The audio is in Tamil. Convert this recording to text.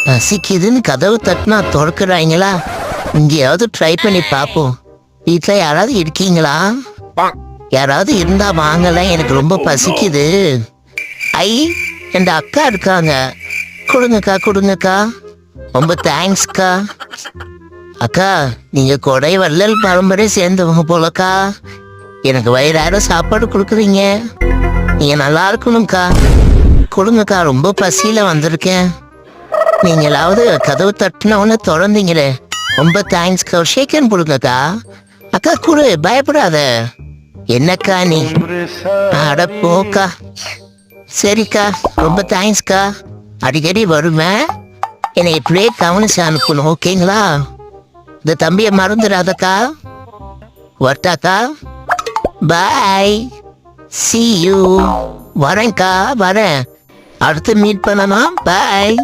பசிக்குதுன்னு கதவு தட்டினா திறக்கிறாங்களா? இங்கேயாவது ட்ரை பண்ணி பார்ப்போம். வீட்டில் யாராவது இருக்கீங்களா? யாராவது இருந்தா வாங்கல, எனக்கு ரொம்ப பசிக்குது. ஐ, என் அக்கா இருக்காங்க. கொடுங்கக்கா கொடுங்கக்கா. ரொம்ப தேங்க்ஸ்க்கா. அக்கா, நீங்க கொடை வள்ளல் பரம்பரை சேர்ந்தவங்க போலக்கா. எனக்கு வயிறார சாப்பாடு கொடுக்குறீங்க. நீங்க நல்லா இருக்கணும்க்கா. கொடுங்கக்கா, ரொம்ப பசியில வந்திருக்கேன். நீங்களாவது கதவு தட்டினவொன்னு திறந்தீங்களே, ரொம்ப தேங்க்ஸ்க்கா. ஷேக்கன் கொடுங்கக்கா. அக்கா கொடு, பயப்படாத. என்னக்கா நீ? அட போக்கா. சரிக்கா, ரொம்ப தேங்க்ஸ்க்கா. அடிக்கடி வருவேன். என்னை இப்படியே கவனிச்சு அனுப்பணும், ஓகேங்களா? இந்த தம்பியை மறந்துடாதக்கா. வரட்டாக்கா. பாய். see you. வரேன்க்கா, வரேன். அடுத்து மீட் பண்ணலாம். பாய்.